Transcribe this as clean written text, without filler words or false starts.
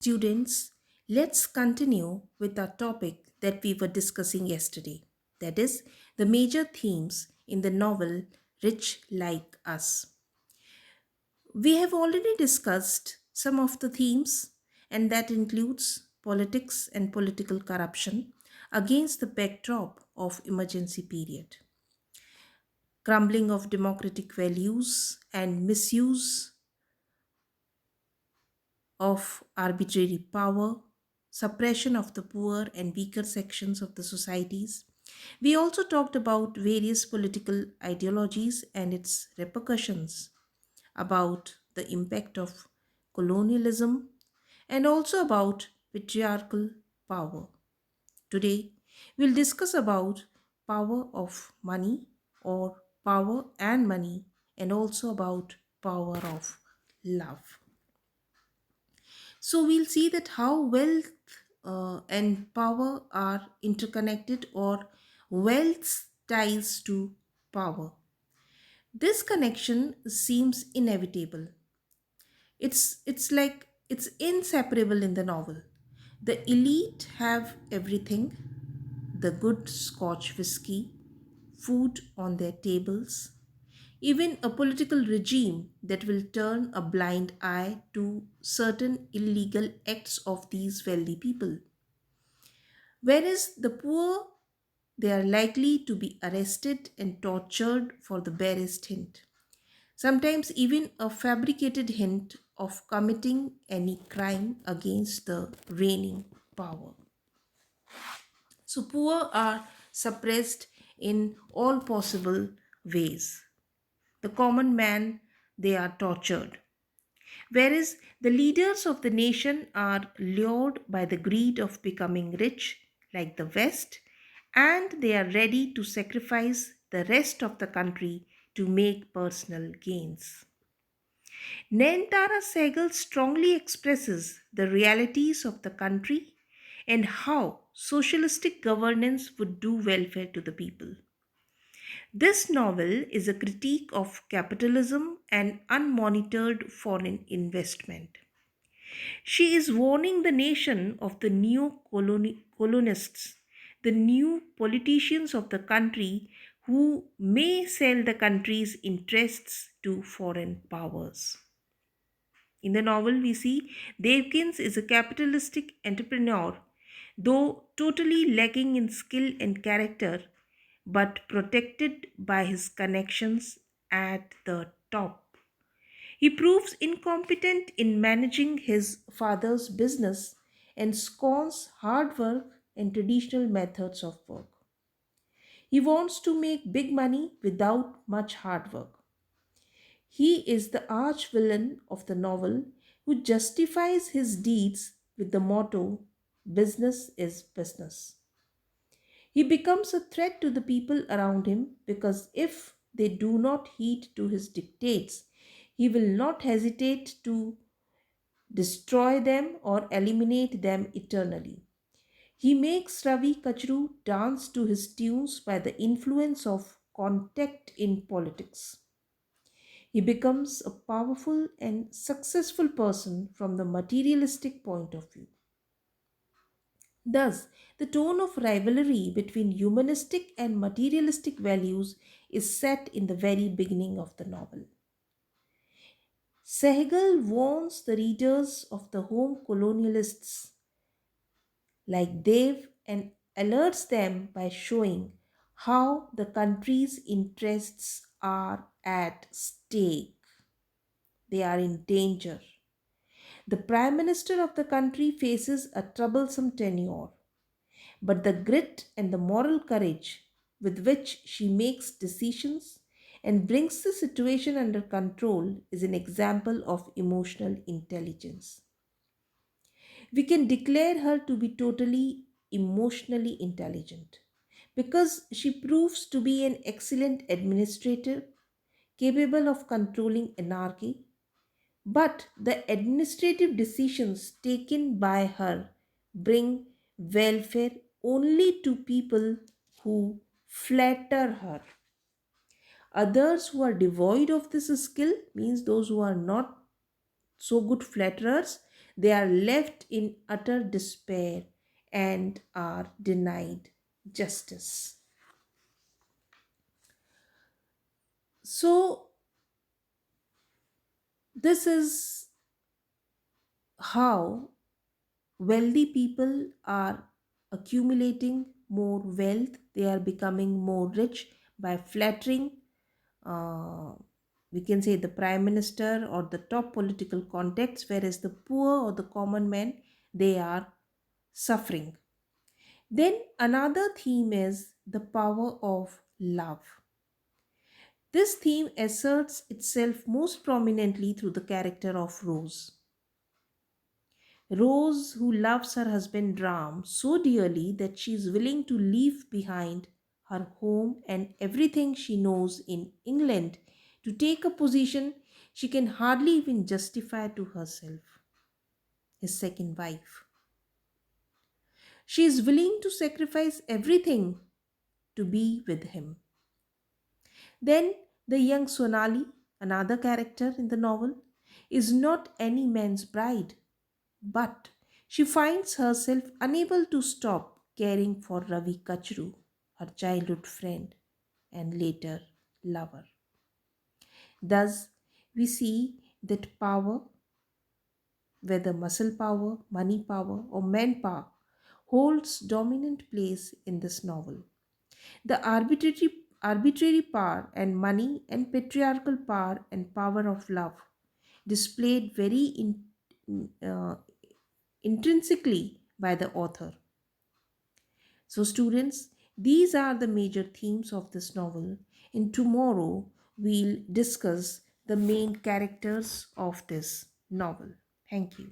Students, let's continue with our topic that we were discussing yesterday. That is, the major themes in the novel Rich Like Us. We have already discussed some of the themes, and that includes politics and political corruption against the backdrop of emergency period, crumbling of democratic values and misuse of arbitrary power, suppression of the poor and weaker sections of the societies. We also talked about various political ideologies and its repercussions, about the impact of colonialism, and also about patriarchal power. Today, we'll discuss about power of money or power and money, and also about power of love. So we'll see that how wealth and power are interconnected, or wealth's ties to power. This connection seems inevitable. It's inseparable in the novel. The elite have everything: the good Scotch whisky, food on their tables, even a political regime that will turn a blind eye to certain illegal acts of these wealthy people. Whereas the poor, they are likely to be arrested and tortured for the barest hint, sometimes even a fabricated hint of committing any crime against the reigning power. So, poor are suppressed in all possible ways. The common man, they are tortured. Whereas the leaders of the nation are lured by the greed of becoming rich, like the West, and they are ready to sacrifice the rest of the country to make personal gains. Nentara Sehgal strongly expresses the realities of the country and how socialistic governance would do welfare to the people. This novel is a critique of capitalism and unmonitored foreign investment. She is warning the nation of the new colonists, the new politicians of the country who may sell the country's interests to foreign powers. In the novel, we see Devkins is a capitalistic entrepreneur, though totally lacking in skill and character, but protected by his connections at the top. He proves incompetent in managing his father's business and scorns hard work and traditional methods of work. He wants to make big money without much hard work. He is the arch villain of the novel who justifies his deeds with the motto, business is business. He becomes a threat to the people around him because if they do not heed to his dictates, he will not hesitate to destroy them or eliminate them eternally. He makes Ravi Kachru dance to his tunes by the influence of contact in politics. He becomes a powerful and successful person from the materialistic point of view. Thus, the tone of rivalry between humanistic and materialistic values is set in the very beginning of the novel. Sehgal warns the readers of the home colonialists like Dev and alerts them by showing how the country's interests are at stake. They are in danger. The Prime Minister of the country faces a troublesome tenure, but the grit and the moral courage with which she makes decisions and brings the situation under control is an example of emotional intelligence. We can declare her to be totally emotionally intelligent because she proves to be an excellent administrator capable of controlling anarchy. But the administrative decisions taken by her bring welfare only to people who flatter her. Others who are devoid of this skill, means those who are not so good flatterers, They are left in utter despair and are denied justice. So, this is how wealthy people are accumulating more wealth. They are becoming more rich by flattering, uh, we can say, the prime minister or the top political contacts, whereas the poor or the common man, they are suffering. Then another theme is the power of love. This theme asserts itself most prominently through the character of Rose. Rose, who loves her husband Ram so dearly that she is willing to leave behind her home and everything she knows in England to take a position she can hardly even justify to herself, his second wife. She is willing to sacrifice everything to be with him. Then the young Sonali, another character in the novel, is not any man's bride, but she finds herself unable to stop caring for Ravi Kachru, her childhood friend and later lover. Thus, we see that power, whether muscle power, money power, or manpower, holds dominant place in this novel. The arbitrary power and money and patriarchal power and power of love displayed very uh, intrinsically by the author. So, students, these are the major themes of this novel, and tomorrow we'll discuss the main characters of this novel. Thank you.